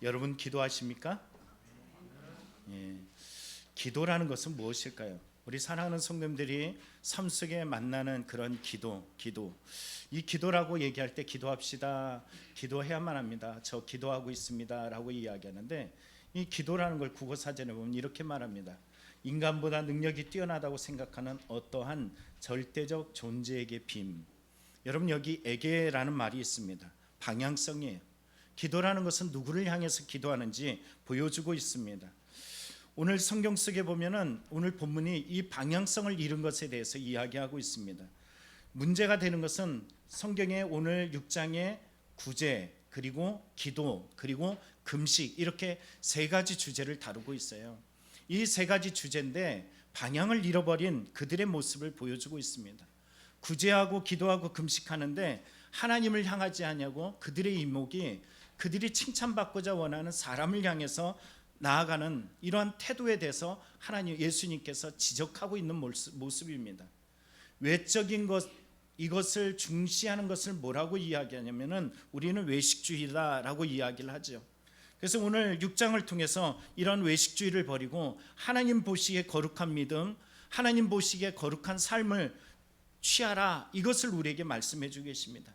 여러분 기도하십니까? 예. 기도라는 것은 무엇일까요? 우리 사랑하는 성도님들이 삶 속에 만나는 그런 기도. 이 기도라고 얘기할 때 기도합시다, 기도해야만 합니다, 저 기도하고 있습니다 라고 이야기하는데, 이 기도라는 걸 국어사전에 보면 이렇게 말합니다. 인간보다 능력이 뛰어나다고 생각하는 어떠한 절대적 존재에게 빔. 여러분, 여기 에게라는 말이 있습니다. 방향성이에요. 기도라는 것은 누구를 향해서 기도하는지 보여주고 있습니다. 오늘 성경 속에 보면은 오늘 본문이 이 방향성을 잃은 것에 대해서 이야기하고 있습니다. 문제가 되는 것은 성경의 오늘 6장의 구제, 그리고 기도, 그리고 금식, 이렇게 세 가지 주제를 다루고 있어요. 이 세 가지 주제인데 방향을 잃어버린 그들의 모습을 보여주고 있습니다. 구제하고 기도하고 금식하는데 하나님을 향하지 않냐고 그들의 이목이 그들이 칭찬받고자 원하는 사람을 향해서 나아가는 이러한 태도에 대해서 하나님, 예수님께서 지적하고 있는 모습입니다. 외적인 것, 이것을 중시하는 것을 뭐라고 이야기하냐면은 우리는 외식주의다라고 이야기를 하죠. 그래서 오늘 6장을 통해서 이런 외식주의를 버리고 하나님 보시기에 거룩한 믿음, 하나님 보시기에 거룩한 삶을 취하라, 이것을 우리에게 말씀해 주고 계십니다.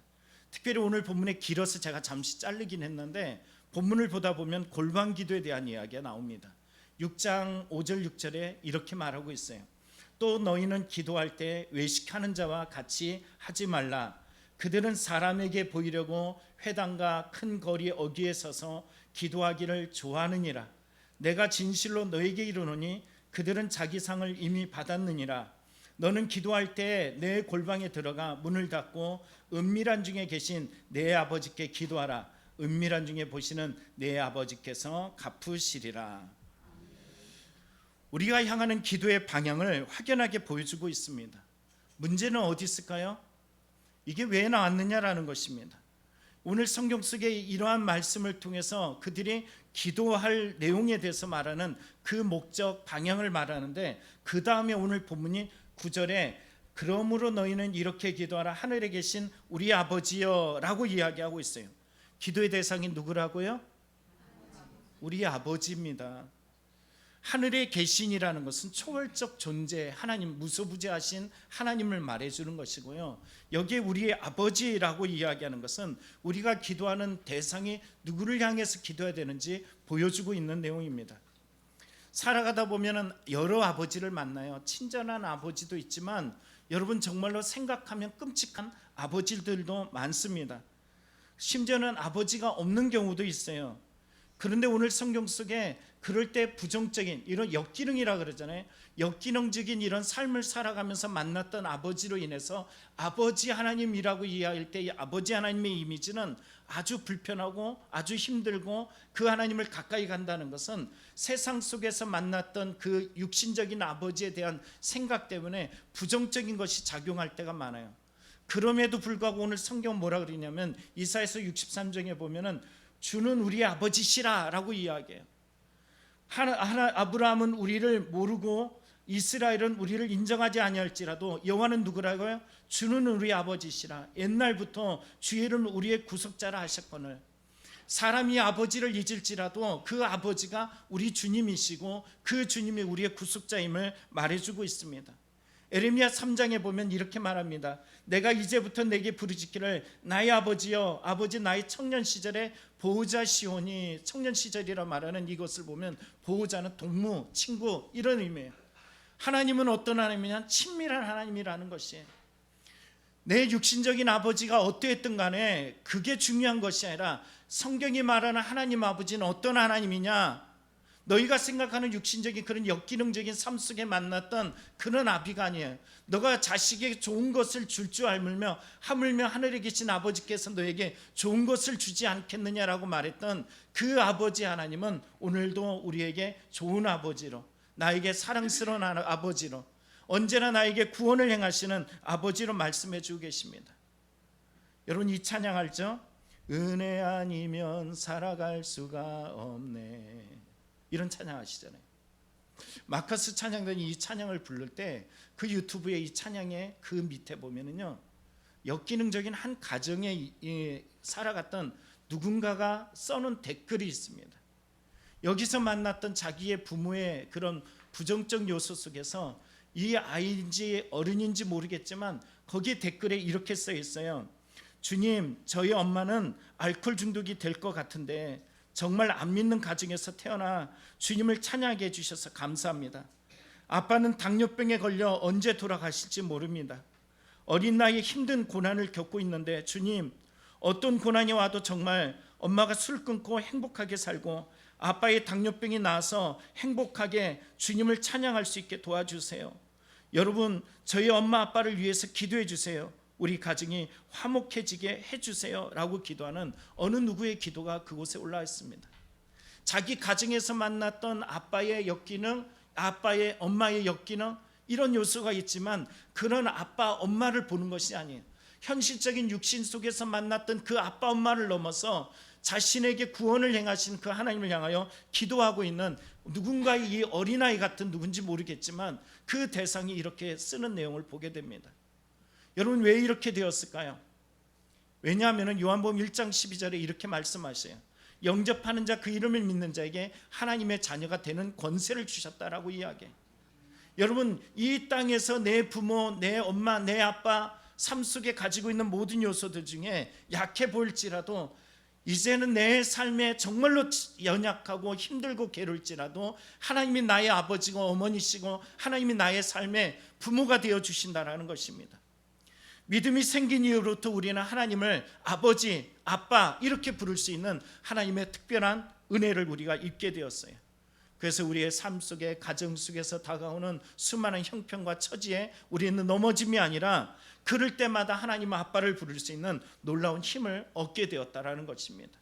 특별히 오늘 본문에 길어서 제가 잠시 자르긴 했는데 본문을 보다 보면 골방 기도에 대한 이야기가 나옵니다. 6장 5절 6절에 이렇게 말하고 있어요. 또 너희는 기도할 때 외식하는 자와 같이 하지 말라. 그들은 사람에게 보이려고 회당과 큰 거리 어귀에 서서 기도하기를 좋아하느니라. 내가 진실로 너에게 이르노니 그들은 자기 상을 이미 받았느니라. 너는 기도할 때 내 골방에 들어가 문을 닫고 은밀한 중에 계신 내 아버지께 기도하라. 은밀한 중에 보시는 내 아버지께서 갚으시리라. 우리가 향하는 기도의 방향을 확연하게 보여주고 있습니다. 문제는 어디 있을까요? 이게 왜 나왔느냐라는 것입니다. 오늘 성경 속에 이러한 말씀을 통해서 그들이 기도할 내용에 대해서 말하는 그 목적, 방향을 말하는데, 그 다음에 오늘 본문이 9절에 그러므로 너희는 이렇게 기도하라. 하늘에 계신 우리 아버지여 라고 이야기하고 있어요. 기도의 대상이 누구라고요? 우리 아버지입니다. 하늘에 계신이라는 것은 초월적 존재, 하나님, 무소부재하신 하나님을 말해주는 것이고요. 여기에 우리의 아버지라고 이야기하는 것은 우리가 기도하는 대상이 누구를 향해서 기도해야 되는지 보여주고 있는 내용입니다. 살아가다 보면 여러 아버지를 만나요. 친절한 아버지도 있지만 여러분, 정말로 생각하면 끔찍한 아버지들도 많습니다. 심지어는 아버지가 없는 경우도 있어요. 그런데 오늘 성경 속에 그럴 때 부정적인 이런 역기능이라 그러잖아요. 역기능적인 이런 삶을 살아가면서 만났던 아버지로 인해서 아버지 하나님이라고 이해할 때 이 아버지 하나님의 이미지는 아주 불편하고 아주 힘들고, 그 하나님을 가까이 간다는 것은 세상 속에서 만났던 그 육신적인 아버지에 대한 생각 때문에 부정적인 것이 작용할 때가 많아요. 그럼에도 불구하고 오늘 성경 뭐라 그러냐면 이사야서 63장에 보면은 주는 우리 아버지시라 라고 이야기해요. 아브라함은 우리를 모르고 이스라엘은 우리를 인정하지 아니할지라도 여호와는 누구라고요? 주는 우리 아버지시라. 옛날부터 주의 이름은 우리의 구속자라 하셨거늘. 사람이 아버지를 잊을지라도 그 아버지가 우리 주님이시고 그 주님이 우리의 구속자임을 말해주고 있습니다. 에레미야 3장에 보면 이렇게 말합니다. 내가 이제부터 내게 부르짖기를 나의 아버지여, 아버지 나의 청년 시절에 보호자시오니. 청년 시절이라 말하는 이것을 보면 보호자는 동무, 친구, 이런 의미예요. 하나님은 어떤 하나님이냐? 친밀한 하나님이라는 것이에요. 내 육신적인 아버지가 어떠했든 간에 그게 중요한 것이 아니라 성경이 말하는 하나님 아버지는 어떤 하나님이냐? 너희가 생각하는 육신적인 그런 역기능적인 삶 속에 만났던 그런 아비가 아니에요. 너가 자식에게 좋은 것을 줄 줄 알며 하물며 하늘에 계신 아버지께서 너에게 좋은 것을 주지 않겠느냐라고 말했던 그 아버지 하나님은 오늘도 우리에게 좋은 아버지로, 나에게 사랑스러운 아버지로, 언제나 나에게 구원을 행하시는 아버지로 말씀해 주고 계십니다. 여러분, 이 찬양 알죠? 은혜 아니면 살아갈 수가 없네, 이런 찬양 아시잖아요. 마커스 찬양단이 이 찬양을 부를 때 그 유튜브에 이 찬양의 그 밑에 보면은요, 역기능적인 한 가정에 살아갔던 누군가가 써놓은 댓글이 있습니다. 여기서 만났던 자기의 부모의 그런 부정적 요소 속에서 이 아이인지 어른인지 모르겠지만 거기에 댓글에 이렇게 써 있어요. 주님, 저희 엄마는 알코올 중독이 될 것 같은데 정말 안 믿는 가정에서 태어나 주님을 찬양하게 해주셔서 감사합니다. 아빠는 당뇨병에 걸려 언제 돌아가실지 모릅니다. 어린 나이에 힘든 고난을 겪고 있는데 주님, 어떤 고난이 와도 정말 엄마가 술 끊고 행복하게 살고 아빠의 당뇨병이 나아서 행복하게 주님을 찬양할 수 있게 도와주세요. 여러분, 저희 엄마 아빠를 위해서 기도해 주세요. 우리 가정이 화목해지게 해주세요 라고 기도하는 어느 누구의 기도가 그곳에 올라와 있습니다. 자기 가정에서 만났던 아빠의 역기능, 아빠의 엄마의 역기능, 이런 요소가 있지만 그런 아빠 엄마를 보는 것이 아니에요. 현실적인 육신 속에서 만났던 그 아빠 엄마를 넘어서 자신에게 구원을 행하신 그 하나님을 향하여 기도하고 있는 누군가의 이 어린아이 같은 누군지 모르겠지만 그 대상이 이렇게 쓰는 내용을 보게 됩니다. 여러분, 왜 이렇게 되었을까요? 왜냐하면 요한복음 1장 12절에 이렇게 말씀하셔요. 영접하는 자, 그 이름을 믿는 자에게 하나님의 자녀가 되는 권세를 주셨다라고 이야기해요. 여러분, 이 땅에서 내 부모, 내 엄마, 내 아빠 삶 속에 가지고 있는 모든 요소들 중에 약해 보일지라도 이제는 내 삶에 정말로 연약하고 힘들고 괴로울지라도 하나님이 나의 아버지고 어머니시고 하나님이 나의 삶의 부모가 되어 주신다라는 것입니다. 믿음이 생긴 이후로부터 우리는 하나님을 아버지, 아빠 이렇게 부를 수 있는 하나님의 특별한 은혜를 우리가 입게 되었어요. 그래서 우리의 삶 속에, 가정 속에서 다가오는 수많은 형편과 처지에 우리는 넘어짐이 아니라 그럴 때마다 하나님 아빠를 부를 수 있는 놀라운 힘을 얻게 되었다라는 것입니다.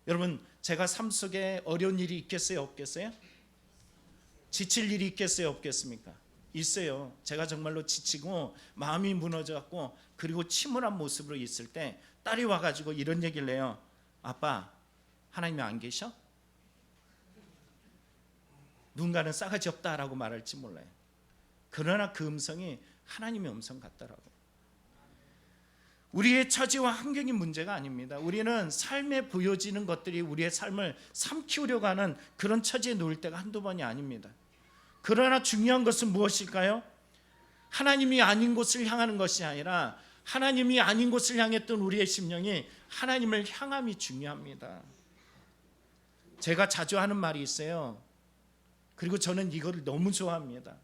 여러분, 제가 삶 속에 어려운 일이 있겠어요, 없겠어요? 지칠 일이 있겠어요, 없겠습니까? 있어요. 제가 정말로 지치고 마음이 무너져갖고 그리고 침울한 모습으로 있을 때 딸이 와가지고 이런 얘기를 해요. 아빠, 하나님이 안 계셔? 누군가는 싸가지 없다라고 말할지 몰라요. 그러나 그 음성이 하나님의 음성 같더라고요. 우리의 처지와 환경이 문제가 아닙니다. 우리는 삶에 보여지는 것들이 우리의 삶을 삼키우려고 하는 그런 처지에 놓일 때가 한두 번이 아닙니다. 그러나 중요한 것은 무엇일까요? 하나님이 아닌 곳을 향하는 것이 아니라 하나님이 아닌 곳을 향했던 우리의 심령이 하나님을 향함이 중요합니다. 제가 자주 하는 말이 있어요. 그리고 저는 이거를 너무 좋아합니다.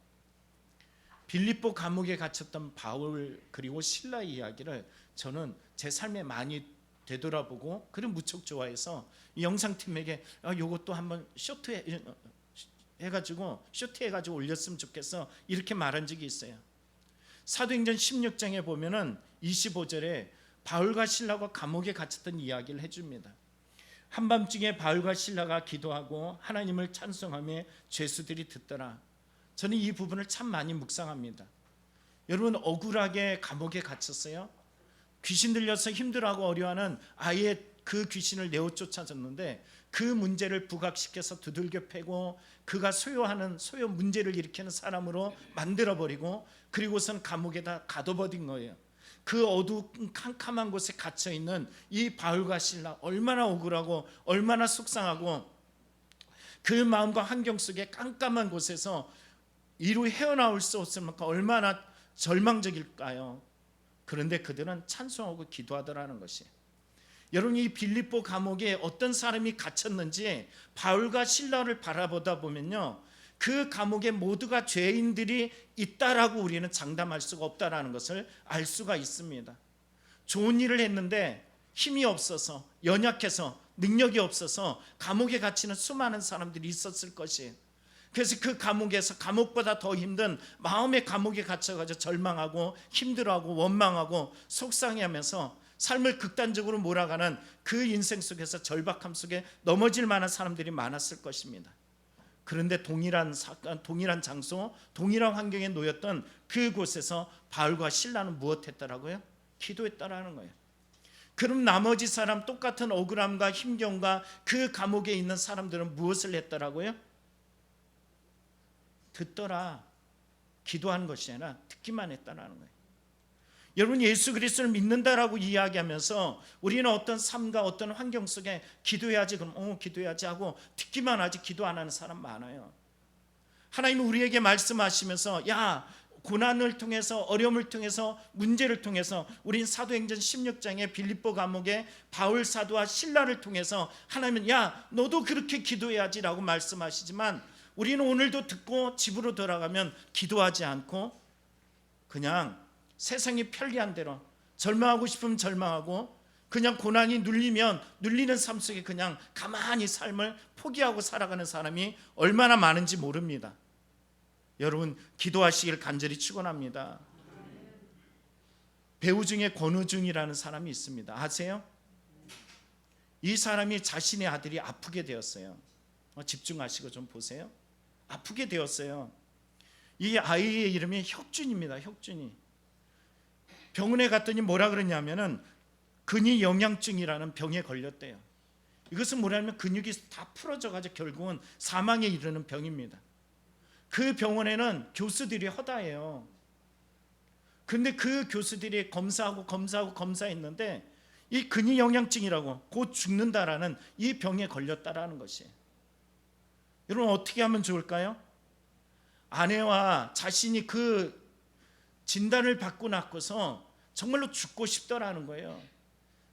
빌립보 감옥에 갇혔던 바울 그리고 실라의 이야기를 저는 제 삶에 많이 되돌아보고 그를 무척 좋아해서 이 영상팀에게 이것도 한번 쇼트해가지고 올렸으면 좋겠어 이렇게 말한 적이 있어요. 사도행전 16장에 보면은 25절에 바울과 실라가 감옥에 갇혔던 이야기를 해줍니다. 한밤중에 바울과 실라가 기도하고 하나님을 찬송하며 죄수들이 듣더라. 저는 이 부분을 참 많이 묵상합니다. 여러분, 억울하게 감옥에 gat혔어요. 귀신 들려서 힘들어하고 어려워하는 아예 그 귀신을 내어 쫓아졌는데 그 문제를 부각시켜서 두들겨 패고 그가 소요 문제를 일으키는 사람으로 만들어버리고 그리고선 감옥에다 가둬버린 거예요. 그 어두운 캄캄한 곳에 갇혀있는 이 바울과 실라, 얼마나 억울하고 얼마나 속상하고 그 마음과 환경 속에 깜깜한 곳에서 이루 헤어나올 수 없을 만큼 얼마나 절망적일까요? 그런데 그들은 찬송하고 기도하더라는 것이. 여러분, 이 빌립보 감옥에 어떤 사람이 갇혔는지 바울과 실라를 바라보다 보면요, 그 감옥에 모두가 죄인들이 있다라고 우리는 장담할 수가 없다라는 것을 알 수가 있습니다. 좋은 일을 했는데 힘이 없어서, 연약해서, 능력이 없어서 감옥에 갇히는 수많은 사람들이 있었을 것이에요. 그래서 그 감옥에서 감옥보다 더 힘든 마음의 감옥에 갇혀가지고 절망하고 힘들어하고 원망하고 속상해하면서 삶을 극단적으로 몰아가는 그 인생 속에서 절박함 속에 넘어질 만한 사람들이 많았을 것입니다. 그런데 동일한 사건, 동일한 장소, 동일한 환경에 놓였던 그곳에서 바울과 실라는 무엇했더라고요? 기도했다라는 거예요. 그럼 나머지 사람, 똑같은 억울함과 힘겨움과 그 감옥에 있는 사람들은 무엇을 했더라고요? 듣더라. 기도하는 것이 아니라 듣기만 했다라는 거예요. 여러분, 예수 그리스도를 믿는다라고 이야기하면서 우리는 어떤 삶과 어떤 환경 속에 기도해야지, 그럼 기도해야지 하고 듣기만 하지 기도 안 하는 사람 많아요. 하나님은 우리에게 말씀하시면서 야, 고난을 통해서, 어려움을 통해서, 문제를 통해서, 우린 사도행전 16장에 빌립보 감옥에 바울 사도와 실라를 통해서 하나님은 야, 너도 그렇게 기도해야지 라고 말씀하시지만, 우리는 오늘도 듣고 집으로 돌아가면 기도하지 않고 그냥 세상이 편리한 대로 절망하고 싶으면 절망하고, 그냥 고난이 눌리면 눌리는 삶 속에 그냥 가만히 삶을 포기하고 살아가는 사람이 얼마나 많은지 모릅니다. 여러분, 기도하시길 간절히 축원합니다. 배우 중에 권우중이라는 사람이 있습니다. 아세요? 이 사람이 자신의 아들이 아프게 되었어요. 집중하시고 좀 보세요. 아프게 되었어요. 이 아이의 이름이 혁준입니다. 혁준이. 병원에 갔더니 뭐라 그러냐면은 근위 영양증이라는 병에 걸렸대요. 이것은 뭐냐면 근육이 다 풀어져가지고 결국은 사망에 이르는 병입니다. 그 병원에는 교수들이 허다해요. 근데 그 교수들이 검사했는데 이 근위 영양증이라고 곧 죽는다라는 이 병에 걸렸다라는 것이에요. 여러분, 어떻게 하면 좋을까요? 아내와 자신이 그 진단을 받고 나서서 정말로 죽고 싶더라는 거예요.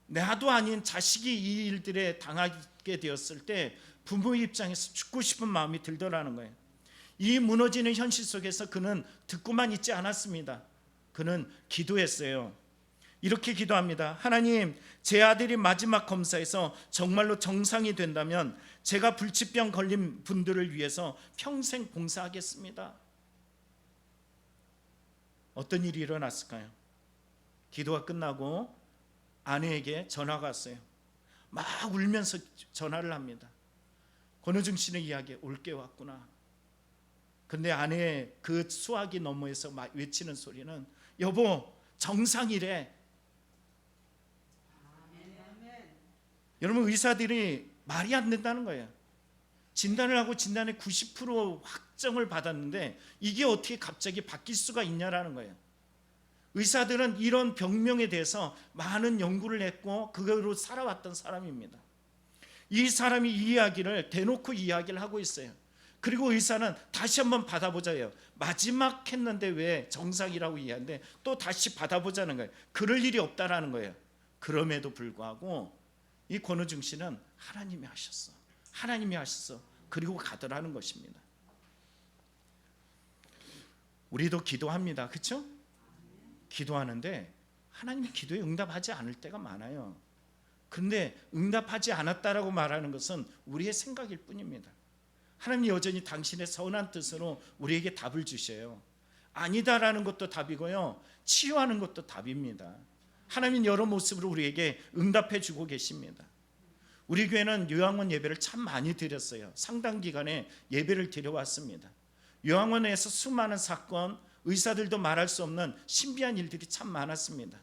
나도 아닌 자식이 이 일들에 당하게 되었을 때 부모의 입장에서 죽고 싶은 마음이 들더라는 거예요. 이 무너지는 현실 속에서 그는 듣고만 있지 않았습니다. 그는 기도했어요. 이렇게 기도합니다. 하나님, 제 아들이 마지막 검사에서 정말로 정상이 된다면 제가 불치병 걸린 분들을 위해서 평생 봉사하겠습니다. 어떤 일이 일어났을까요? 기도가 끝나고 아내에게 전화가 왔어요. 막 울면서 전화를 합니다. 권우중 씨는 이야기에 올게 왔구나. 근데 아내의 그 수화기 너머에서 막 외치는 소리는 여보, 정상이래. 여러분, 의사들이 말이 안 된다는 거예요. 진단을 하고 진단에 90% 확정을 받았는데 이게 어떻게 갑자기 바뀔 수가 있냐라는 거예요. 의사들은 이런 병명에 대해서 많은 연구를 했고 그거로 살아왔던 사람입니다. 이 사람이 이 이야기를 대놓고 이야기를 하고 있어요. 그리고 의사는 다시 한번 받아보자요. 마지막 했는데 왜 정상이라고 이해하는데 또 다시 받아보자는 거예요. 그럴 일이 없다라는 거예요. 그럼에도 불구하고 이 권우중 씨는 하나님이 하셨어. 하나님이 하셨어. 그리고 가더라는 것입니다. 우리도 기도합니다. 그렇죠? 기도하는데 하나님이 기도에 응답하지 않을 때가 많아요. 그런데 응답하지 않았다라고 말하는 것은 우리의 생각일 뿐입니다. 하나님 여전히 당신의 선한 뜻으로 우리에게 답을 주셔요. 아니다라는 것도 답이고요, 치유하는 것도 답입니다. 하나님 여러 모습으로 우리에게 응답해 주고 계십니다. 우리 교회는 요양원 예배를 참 많이 드렸어요. 상당 기간에 예배를 드려왔습니다. 요양원에서 수많은 사건, 의사들도 말할 수 없는 신비한 일들이 참 많았습니다.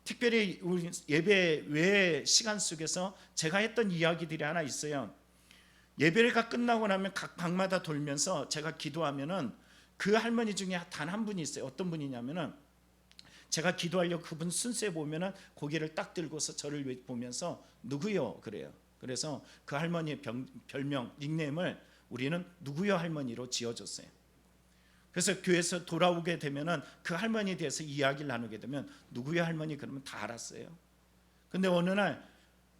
특별히 우리 예배 외의 시간 속에서 제가 했던 이야기들이 하나 있어요. 예배가 끝나고 나면 각 방마다 돌면서 제가 기도하면은 그 할머니 중에 단 한 분이 있어요. 어떤 분이냐면은 제가 기도하려고 그분 순서에 보면은 고개를 딱 들고서 저를 보면서 누구요? 그래요. 그래서 그 할머니의 별명, 닉네임을 우리는 누구요 할머니로 지어줬어요. 그래서 교회에서 돌아오게 되면은 그 할머니에 대해서 이야기를 나누게 되면 누구요 할머니 그러면 다 알았어요. 근데 어느 날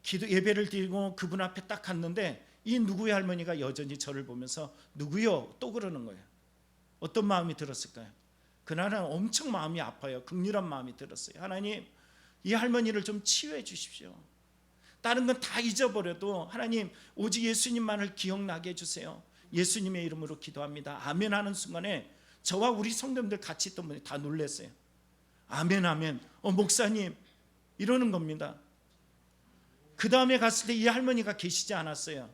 기도 예배를 드리고 그분 앞에 딱 갔는데 이 누구의 할머니가 여전히 저를 보면서 누구요? 또 그러는 거예요. 어떤 마음이 들었을까요? 그날은 엄청 마음이 아파요. 극렬한 마음이 들었어요. 하나님, 이 할머니를 좀 치유해 주십시오. 다른 건 다 잊어버려도 하나님 오직 예수님만을 기억나게 해주세요. 예수님의 이름으로 기도합니다. 아멘 하는 순간에 저와 우리 성도님들 같이 있던 분이 다 놀랐어요. 아멘 아멘. 목사님 이러는 겁니다. 그 다음에 갔을 때 이 할머니가 계시지 않았어요.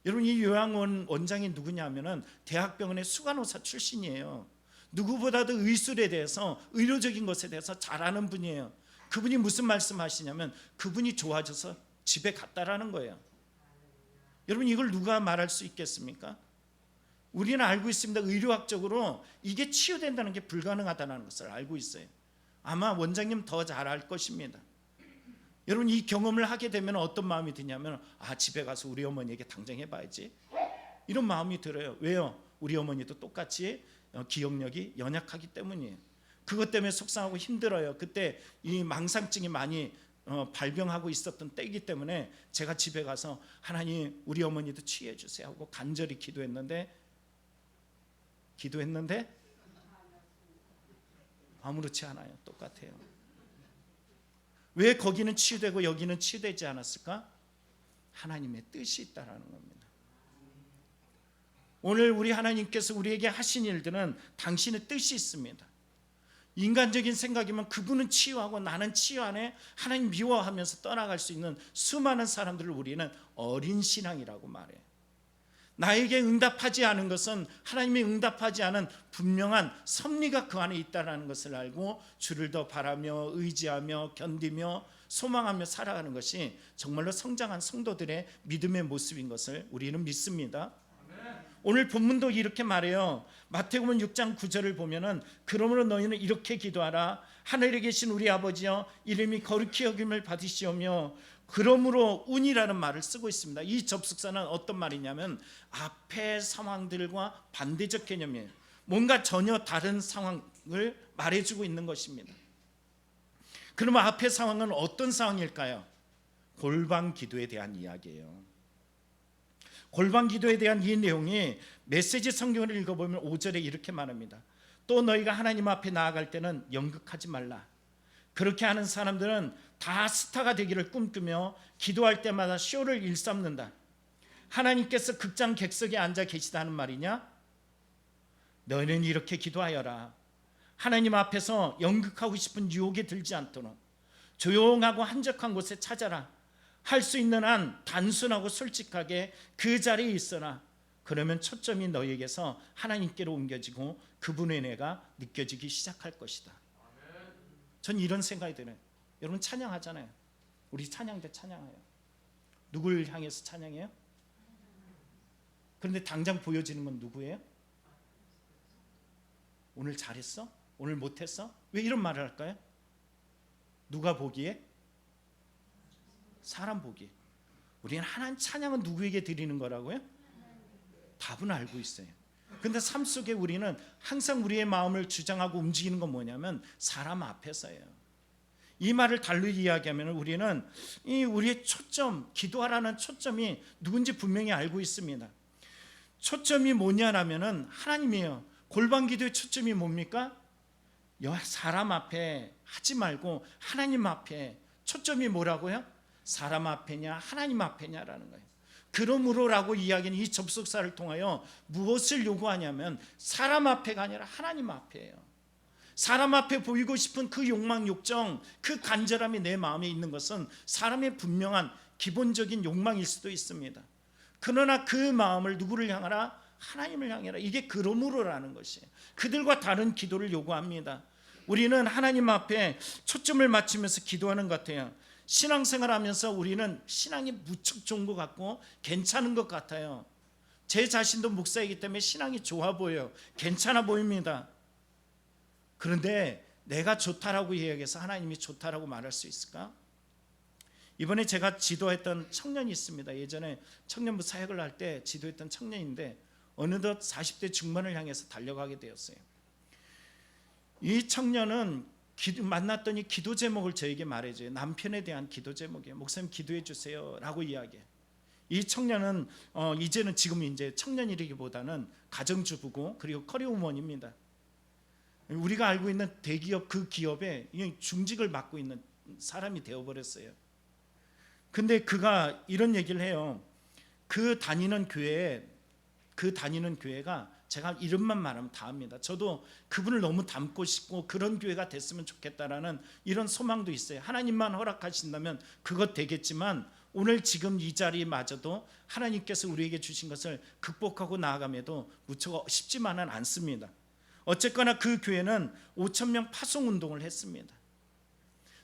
여러분, 이 요양원 원장이 누구냐면은 대학병원의 수간호사 출신이에요. 누구보다도 의술에 대해서, 의료적인 것에 대해서 잘 아는 분이에요. 그분이 무슨 말씀하시냐면 그분이 좋아져서 집에 갔다라는 거예요. 여러분, 이걸 누가 말할 수 있겠습니까? 우리는 알고 있습니다. 의료학적으로 이게 치유된다는 게 불가능하다는 것을 알고 있어요. 아마 원장님 더 잘할 것입니다. 여러분, 이 경험을 하게 되면 어떤 마음이 드냐면, 집에 가서 우리 어머니에게 당장 해봐야지, 이런 마음이 들어요. 왜요? 우리 어머니도 똑같이 기억력이 연약하기 때문이에요. 그것 때문에 속상하고 힘들어요. 그때 이 망상증이 많이 발병하고 있었던 때이기 때문에 제가 집에 가서 하나님 우리 어머니도 치유해 주세요 하고 간절히 기도했는데 아무렇지 않아요. 똑같아요. 왜 거기는 치유되고 여기는 치유되지 않았을까? 하나님의 뜻이 있다라는 겁니다. 오늘 우리 하나님께서 우리에게 하신 일들은 당신의 뜻이 있습니다. 인간적인 생각이면 그분은 치유하고 나는 치유 안에 하나님 미워하면서 떠나갈 수 있는 수많은 사람들을 우리는 어린 신앙이라고 말해요. 나에게 응답하지 않은 것은 하나님이 응답하지 않은 분명한 섭리가 그 안에 있다는 것을 알고 주를 더 바라며 의지하며 견디며 소망하며 살아가는 것이 정말로 성장한 성도들의 믿음의 모습인 것을 우리는 믿습니다. 오늘 본문도 이렇게 말해요. 마태복음 6장 9절을 보면은 그러므로 너희는 이렇게 기도하라. 하늘에 계신 우리 아버지여 이름이 거룩히 여김을 받으시오며, 그러므로 운이라는 말을 쓰고 있습니다. 이 접속사는 어떤 말이냐면 앞의 상황들과 반대적 개념이에요. 뭔가 전혀 다른 상황을 말해주고 있는 것입니다. 그러면 앞의 상황은 어떤 상황일까요? 골방 기도에 대한 이야기예요. 골방 기도에 대한 이 내용이 메시지 성경을 읽어보면 5절에 이렇게 말합니다. 또 너희가 하나님 앞에 나아갈 때는 연극하지 말라. 그렇게 하는 사람들은 다 스타가 되기를 꿈꾸며 기도할 때마다 쇼를 일삼는다. 하나님께서 극장 객석에 앉아 계시다는 말이냐? 너희는 이렇게 기도하여라. 하나님 앞에서 연극하고 싶은 유혹에 들지 않도록 조용하고 한적한 곳에 찾아라. 할 수 있는 한 단순하고 솔직하게 그 자리에 있어라. 그러면 초점이 너희에게서 하나님께로 옮겨지고 그분의 은혜가 느껴지기 시작할 것이다. 전 이런 생각이 드네요. 여러분 찬양하잖아요. 우리 찬양대 찬양해요. 누굴 향해서 찬양해요? 그런데 당장 보여지는 건 누구예요? 오늘 잘했어? 오늘 못했어? 왜 이런 말을 할까요? 누가 보기에? 사람 보기에. 우리는 하나님 찬양은 누구에게 드리는 거라고요? 답은 알고 있어요. 그런데 삶 속에 우리는 항상 우리의 마음을 주장하고 움직이는 건 뭐냐면 사람 앞에서예요. 이 말을 달리 이야기하면 우리는 우리의 초점, 기도하라는 초점이 누군지 분명히 알고 있습니다. 초점이 뭐냐라면은 하나님이에요. 골방 기도의 초점이 뭡니까? 사람 앞에 하지 말고 하나님 앞에. 초점이 뭐라고요? 사람 앞에냐 하나님 앞에냐라는 거예요. 그러므로라고 이야기는 이 접속사를 통하여 무엇을 요구하냐면 사람 앞에가 아니라 하나님 앞에예요. 사람 앞에 보이고 싶은 그 욕망, 욕정, 그 간절함이 내 마음에 있는 것은 사람의 분명한 기본적인 욕망일 수도 있습니다. 그러나 그 마음을 누구를 향하라? 하나님을 향하라. 이게 그러므로라는 것이에요. 그들과 다른 기도를 요구합니다. 우리는 하나님 앞에 초점을 맞추면서 기도하는 것 같아요. 신앙생활 하면서 우리는 신앙이 무척 좋은 것 같고 괜찮은 것 같아요. 제 자신도 목사이기 때문에 신앙이 좋아 보여요. 괜찮아 보입니다. 그런데 내가 좋다라고 이야기해서 하나님이 좋다라고 말할 수 있을까? 이번에 제가 지도했던 청년이 있습니다. 예전에 청년부 사역을 할 때 지도했던 청년인데 어느덧 40대 중반을 향해서 달려가게 되었어요. 이 청년은 만났더니 기도 제목을 저에게 말해줘요. 남편에 대한 기도 제목이에요. 목사님 기도해 주세요 라고 이야기해요. 이 청년은 이제는 지금 이제 청년이라기보다는 가정주부고 그리고 커리어우먼입니다. 우리가 알고 있는 대기업 그 기업에 중직을 맡고 있는 사람이 되어버렸어요. 근데 그가 이런 얘기를 해요. 그 다니는 교회가 제가 이름만 말하면 다 합니다. 저도 그분을 너무 닮고 싶고 그런 교회가 됐으면 좋겠다라는 이런 소망도 있어요. 하나님만 허락하신다면 그것 되겠지만 오늘 지금 이 자리마저도 하나님께서 우리에게 주신 것을 극복하고 나아감에도 무척 쉽지만은 않습니다. 어쨌거나 그 교회는 5,000명 파송 운동을 했습니다.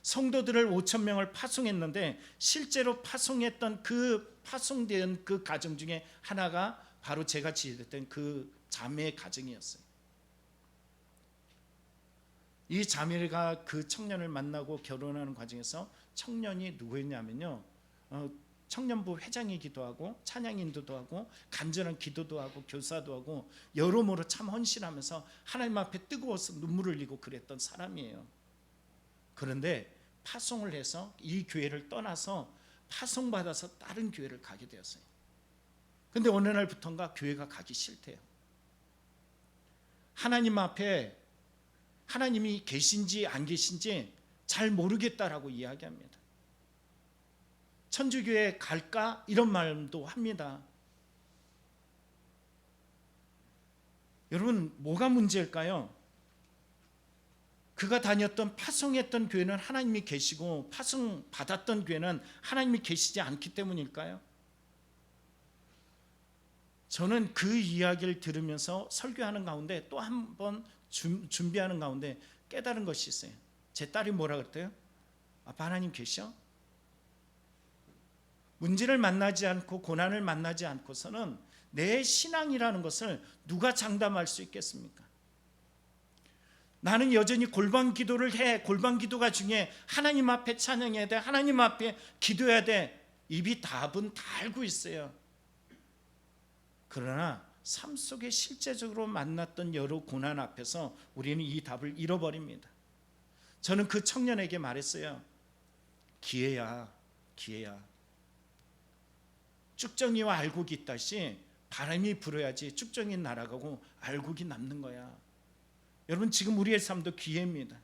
성도들을 5,000명을 파송했는데 실제로 파송했던 그 파송된 그 가정 중에 하나가 바로 제가 지도했던 그 자매의 가정이었어요. 이 자매가 그 청년을 만나고 결혼하는 과정에서 청년이 누구였냐면요, 청년부 회장이기도 하고 찬양 인도도 하고 간절한 기도도 하고 교사도 하고 여러모로 참 헌신하면서 하나님 앞에 뜨거워서 눈물을 흘리고 그랬던 사람이에요. 그런데 파송을 해서 이 교회를 떠나서 파송받아서 다른 교회를 가게 되었어요. 근데 어느 날부터인가 교회가 가기 싫대요. 하나님 앞에 하나님이 계신지 안 계신지 잘 모르겠다라고 이야기합니다. 천주교에 갈까? 이런 말도 합니다. 여러분, 뭐가 문제일까요? 그가 다녔던 파송했던 교회는 하나님이 계시고 파송 받았던 교회는 하나님이 계시지 않기 때문일까요? 저는 그 이야기를 들으면서 설교하는 가운데 또 한 번 준비하는 가운데 깨달은 것이 있어요. 제 딸이 뭐라 그랬대요? 아빠, 하나님 계셔? 문제를 만나지 않고 고난을 만나지 않고서는 내 신앙이라는 것을 누가 장담할 수 있겠습니까? 나는 여전히 골방 기도를 해. 골방 기도가 중에 하나님 앞에 찬양해야 돼. 하나님 앞에 기도해야 돼. 입이 답은 다 알고 있어요. 그러나 삶 속에 실제적으로 만났던 여러 고난 앞에서 우리는 이 답을 잃어버립니다. 저는 그 청년에게 말했어요. 기회야, 기회야. 쭉정이와 알곡이 있다시 바람이 불어야지 쭉정이 날아가고 알곡이 남는 거야. 여러분, 지금 우리의 삶도 기회입니다.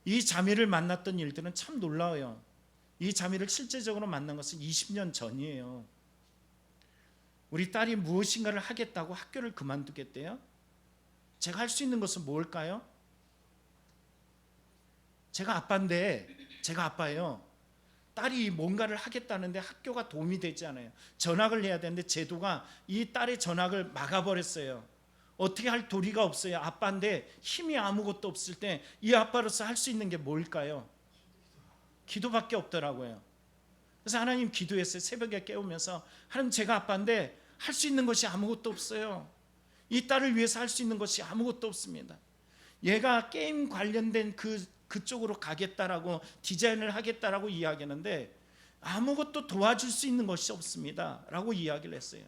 이 자매를 만났던 일들은 참 놀라워요. 이 자매를 실제적으로 만난 것은 20년 전이에요. 우리 딸이 무엇인가를 하겠다고 학교를 그만두겠대요. 제가 할 수 있는 것은 뭘까요? 제가 아빠인데, 제가 아빠예요. 딸이 뭔가를 하겠다는데 학교가 도움이 되지 않아요. 전학을 해야 되는데 제도가 이 딸의 전학을 막아버렸어요. 어떻게 할 도리가 없어요. 아빠인데 힘이 아무것도 없을 때 이 아빠로서 할 수 있는 게 뭘까요? 기도밖에 없더라고요. 그래서 하나님 기도했어요. 새벽에 깨우면서, 하나님, 제가 아빠인데 할 수 있는 것이 아무것도 없어요. 이 딸을 위해서 할 수 있는 것이 아무것도 없습니다. 얘가 게임 관련된 그쪽으로 가겠다라고, 디자인을 하겠다라고 이야기하는데 아무것도 도와줄 수 있는 것이 없습니다 라고 이야기를 했어요.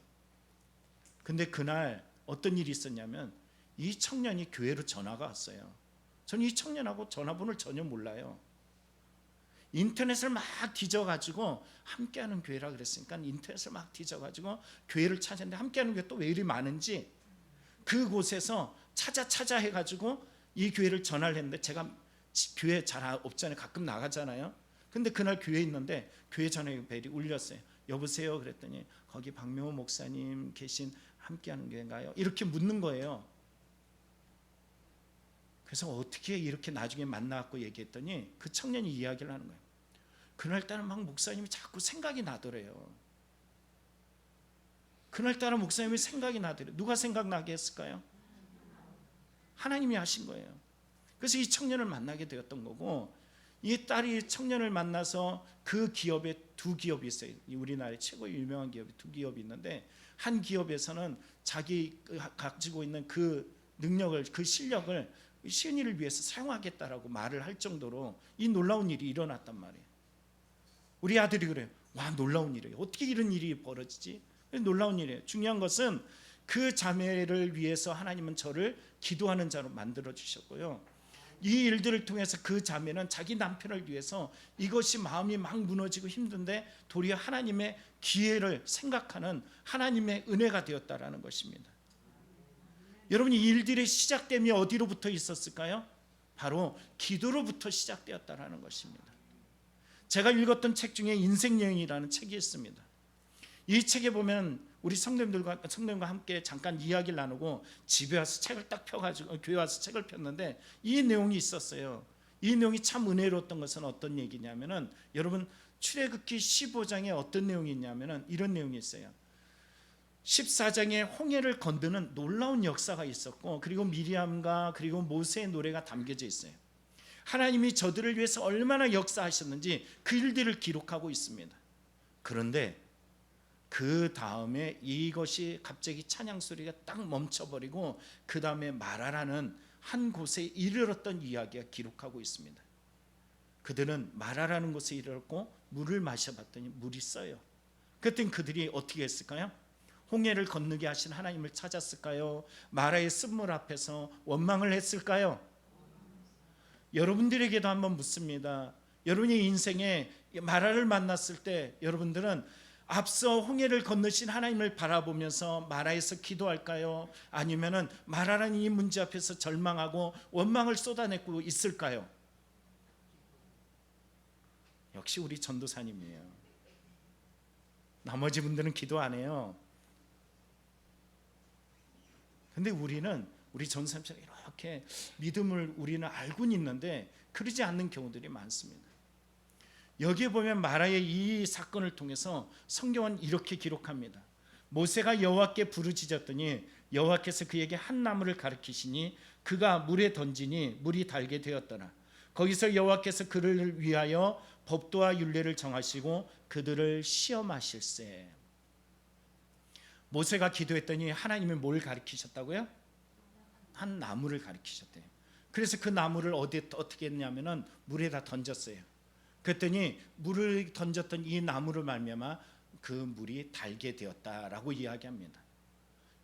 근데 그날 어떤 일이 있었냐면, 이 청년이 교회로 전화가 왔어요. 저는 이 청년하고 전화번호를 전혀 몰라요. 인터넷을 막 뒤져가지고, 함께하는 교회라 그랬으니까 인터넷을 막 뒤져가지고 교회를 찾았는데, 함께하는 교회 또 왜 이리 많은지 그곳에서 찾아 해가지고 이 교회를 전화를 했는데, 제가 교회 잘 없잖아요. 가끔 나가잖아요. 근데 그날 교회에 있는데 교회 전화 벨이 울렸어요. 여보세요? 그랬더니 거기 박명호 목사님 계신 함께하는 교회인가요? 이렇게 묻는 거예요. 그래서 어떻게 이렇게 나중에 만나갖고 얘기했더니 그 청년이 이야기를 하는 거예요. 그날따라 막 목사님이 자꾸 생각이 나더래요. 그날따라 목사님이 생각이 나더래요. 누가 생각나게 했을까요? 하나님이 하신 거예요. 그래서 이 청년을 만나게 되었던 거고, 이 딸이 청년을 만나서 그 기업에 두 기업이 있어요. 우리나라의 최고 유명한 기업이 두 기업이 있는데, 한 기업에서는 자기 가지고 있는 그 능력을, 그 실력을 시은이를 위해서 사용하겠다라고 말을 할 정도로 이 놀라운 일이 일어났단 말이에요. 우리 아들이 그래요. 와, 놀라운 일이에요. 어떻게 이런 일이 벌어지지? 놀라운 일이에요. 중요한 것은 그 자매를 위해서 하나님은 저를 기도하는 자로 만들어 주셨고요. 이 일들을 통해서 그 자매는 자기 남편을 위해서 이것이 마음이 막 무너지고 힘든데 도리어 하나님의 기회를 생각하는 하나님의 은혜가 되었다라는 것입니다. 여러분, 이 일들의 시작됨이 어디로부터 있었을까요? 바로 기도로부터 시작되었다라는 것입니다. 제가 읽었던 책 중에 인생여행이라는 책이 있습니다. 이 책에 보면 우리 성도님과 함께 잠깐 이야기를 나누고 집에 와서 책을 딱 펴가지고 교회 와서 책을 폈는데 이 내용이 있었어요. 이 내용이 참 은혜로웠던 것은 어떤 얘기냐면은, 여러분, 출애굽기 15장에 어떤 내용이 있냐면은 이런 내용이 있어요. 14장에 홍해를 건드는 놀라운 역사가 있었고, 그리고 미리암과 그리고 모세의 노래가 담겨져 있어요. 하나님이 저들을 위해서 얼마나 역사하셨는지 그 일들을 기록하고 있습니다. 그런데 그 다음에 이것이 갑자기 찬양 소리가 딱 멈춰버리고 그 다음에 마라라는 한 곳에 이르렀던 이야기가 기록하고 있습니다. 그들은 마라라는 곳에 이르렀고 물을 마셔봤더니 물이 써요. 그랬더니 그들이 어떻게 했을까요? 홍해를 건너게 하신 하나님을 찾았을까요? 마라의 쓴물 앞에서 원망을 했을까요? 여러분들에게도 한번 묻습니다. 여러분의 인생에 마라를 만났을 때 여러분들은 앞서 홍해를 건너신 하나님을 바라보면서 마라에서 기도할까요? 아니면은 마라라는 이 문제 앞에서 절망하고 원망을 쏟아내고 있을까요? 역시 우리 전도사님이에요. 나머지 분들은 기도 안 해요. 근데 우리 전도사님처럼 이렇게 믿음을 우리는 알고는 있는데 그러지 않는 경우들이 많습니다. 여기에 보면 마라의 이 사건을 통해서 성경은 이렇게 기록합니다. 모세가 여호와께 부르짖었더니 여호와께서 그에게 한 나무를 가리키시니 그가 물에 던지니 물이 달게 되었더라. 거기서 여호와께서 그를 위하여 법도와 율례를 정하시고 그들을 시험하실세. 모세가 기도했더니 하나님이 뭘 가리키셨다고요? 한 나무를 가리키셨대요. 그래서 그 나무를 어떻게 했냐면은 물에다 던졌어요. 그랬더니 물을 던졌던 이 나무를 말미암아 그 물이 달게 되었다라고 이야기합니다.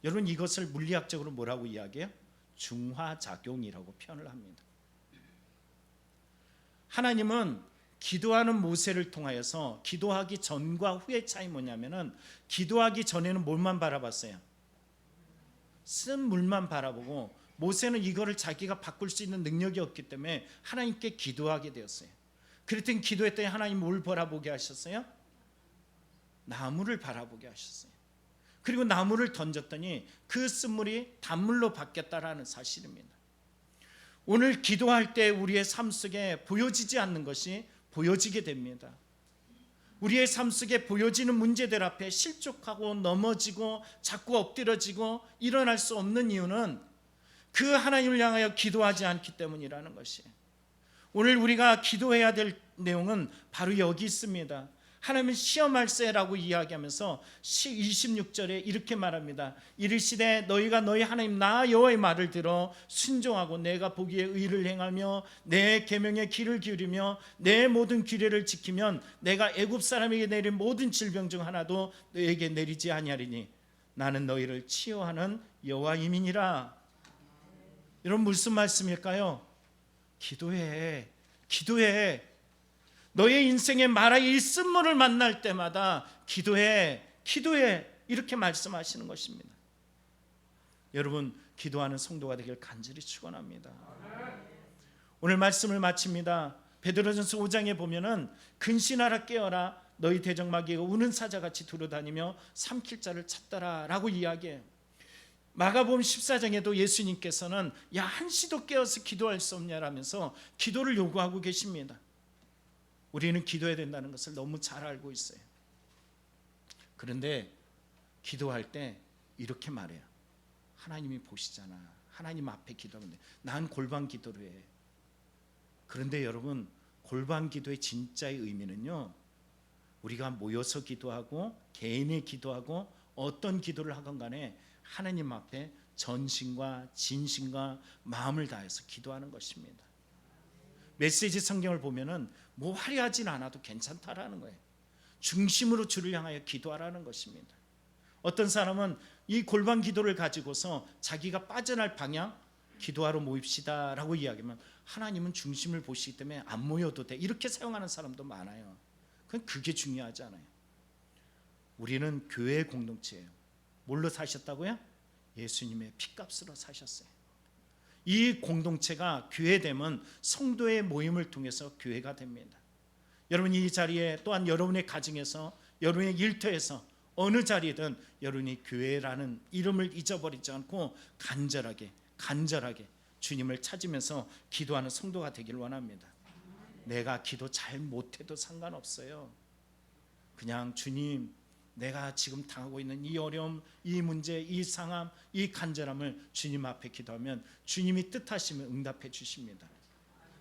여러분 이것을 물리학적으로 뭐라고 이야기해요? 중화작용이라고 표현을 합니다. 하나님은 기도하는 모세를 통하여서 기도하기 전과 후의 차이 뭐냐면은 기도하기 전에는 뭘만 바라봤어요? 쓴 물만 바라보고 모세는 이거를 자기가 바꿀 수 있는 능력이 없기 때문에 하나님께 기도하게 되었어요. 그랬더니 기도했더니 하나님 뭘 바라보게 하셨어요? 나무를 바라보게 하셨어요. 그리고 나무를 던졌더니 그 쓴물이 단물로 바뀌었다라는 사실입니다. 오늘 기도할 때 우리의 삶 속에 보여지지 않는 것이 보여지게 됩니다. 우리의 삶 속에 보여지는 문제들 앞에 실족하고 넘어지고 자꾸 엎드려지고 일어날 수 없는 이유는 그 하나님을 향하여 기도하지 않기 때문이라는 것이에요. 오늘 우리가 기도해야 될 내용은 바로 여기 있습니다. 하나님은 시험할세라고 이야기하면서 26절에 이렇게 말합니다. 이르시되 너희가 너희 하나님 나 여호와의 말을 들어 순종하고 내가 보기에 의를 행하며 내 계명에 귀를 기울이며 내 모든 규례를 지키면 내가 애굽 사람에게 내린 모든 질병 중 하나도 너희에게 내리지 아니하리니 나는 너희를 치유하는 여호와임이니라. 이런 무슨 말씀일까요? 기도해. 너의 인생에 마라의 쓴물을 만날 때마다 기도해 이렇게 말씀하시는 것입니다. 여러분 기도하는 성도가 되길 간절히 축원합니다. 오늘 말씀을 마칩니다. 베드로전서 5장에 보면은 근신하라 깨어라 너희 대적마귀가 우는 사자같이 두루다니며 삼킬 자를 찾더라라고 이야기해요. 마가복음 14장에도 예수님께서는 야 한시도 깨어서 기도할 수 없냐라면서 기도를 요구하고 계십니다. 우리는 기도해야 된다는 것을 너무 잘 알고 있어요. 그런데 기도할 때 이렇게 말해요. 하나님이 보시잖아. 하나님 앞에 기도하면 돼. 난 골방 기도를 해. 그런데 여러분 골방 기도의 진짜의 의미는요, 우리가 모여서 기도하고 개인이 기도하고 어떤 기도를 하건 간에 하나님 앞에 전심과 진심과 마음을 다해서 기도하는 것입니다. 메시지 성경을 보면은 뭐 화려하진 않아도 괜찮다라는 거예요. 중심으로 주를 향하여 기도하라는 것입니다. 어떤 사람은 이 골방 기도를 가지고서 자기가 빠져날 방향 기도하러 모입시다라고 이야기하면 하나님은 중심을 보시기 때문에 안 모여도 돼 이렇게 사용하는 사람도 많아요. 그게 중요하지 않아요. 우리는 교회의 공동체예요. 뭘로 사셨다고요? 예수님의 피값으로 사셨어요. 이 공동체가 교회되면 성도의 모임을 통해서 교회가 됩니다. 여러분이 이 자리에 또한 여러분의 가정에서 여러분의 일터에서 어느 자리든 여러분이 교회라는 이름을 잊어버리지 않고 간절하게 주님을 찾으면서 기도하는 성도가 되길 원합니다. 내가 기도 잘 못해도 상관없어요. 그냥 주님 내가 지금 당하고 있는 이 어려움, 이 문제, 이 상함, 이 간절함을 주님 앞에 기도하면 주님이 뜻하시면 응답해 주십니다.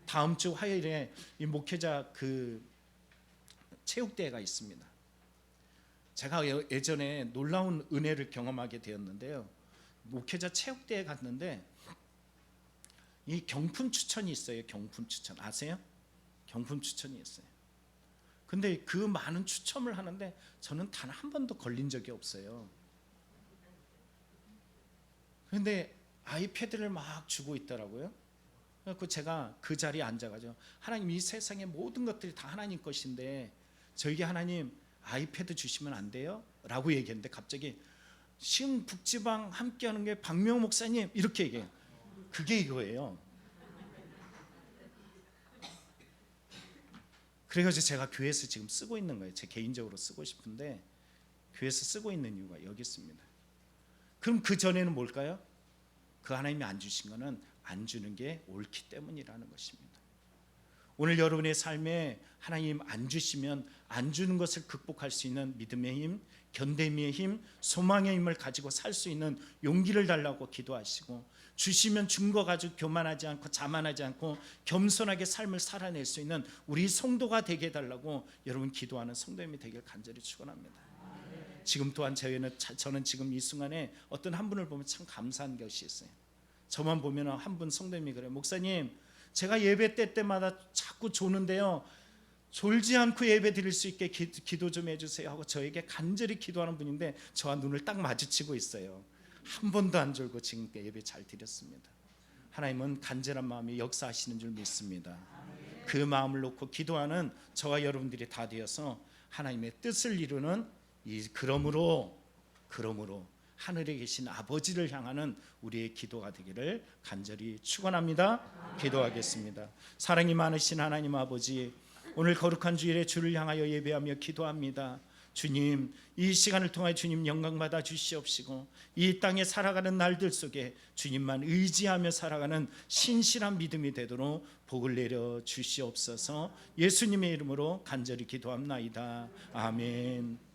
다음 주 화요일에 이 목회자 체육대회가 있습니다. 제가 예전에 놀라운 은혜를 경험하게 되었는데요. 목회자 체육대회 갔는데 이 경품 추천이 있어요. 경품 추천 아세요? 경품 추천이 있어요. 근데 그 많은 추첨을 하는데 저는 단 한 번도 걸린 적이 없어요. 그런데 아이패드를 막 주고 있더라고요. 그래서 제가 그 자리에 앉아가지고 하나님, 이 세상의 모든 것들이 다 하나님 것인데 저에게 하나님 아이패드 주시면 안 돼요? 라고 얘기했는데 갑자기 시흥 북지방 함께하는 게 박명 목사님 이렇게 얘기해요. 그게 이거예요. 그래가지고 제가 교회에서 지금 쓰고 있는 거예요. 제 개인적으로 쓰고 싶은데 교회에서 쓰고 있는 이유가 여기 있습니다. 그럼 그 전에는 뭘까요? 그 하나님이 안 주신 거는 안 주는 게 옳기 때문이라는 것입니다. 오늘 여러분의 삶에 하나님 안 주시면 안 주는 것을 극복할 수 있는 믿음의 힘, 견됨의 힘, 소망의 힘을 가지고 살 수 있는 용기를 달라고 기도하시고, 주시면 준 거 가지고 교만하지 않고 자만하지 않고 겸손하게 삶을 살아낼 수 있는 우리 성도가 되게 해달라고 여러분 기도하는 성도님이 되길 간절히 축원합니다. 지금 또한 저는 지금 이 순간에 어떤 한 분을 보면 참 감사한 것이 있어요. 저만 보면 한 분 성도님이 그래요. 목사님, 제가 예배 때마다 자꾸 조는데요, 졸지 않고 예배 드릴 수 있게 기도 좀 해주세요 하고 저에게 간절히 기도하는 분인데 저와 눈을 딱 마주치고 있어요. 한 번도 안 졸고 지금 예배 잘 드렸습니다. 하나님은 간절한 마음이 역사하시는 줄 믿습니다. 그 마음을 놓고 기도하는 저와 여러분들이 다 되어서 하나님의 뜻을 이루는 그러므로 하늘에 계신 아버지를 향하는 우리의 기도가 되기를 간절히 축원합니다. 기도하겠습니다. 사랑이 많으신 하나님 아버지, 오늘 거룩한 주일에 주를 향하여 예배하며 기도합니다. 주님, 이 시간을 통해 주님 영광 받아 주시옵시고, 이 땅에 살아가는 날들 속에 주님만 의지하며 살아가는 신실한 믿음이 되도록 복을 내려 주시옵소서. 예수님의 이름으로 간절히 기도합나이다. 아멘.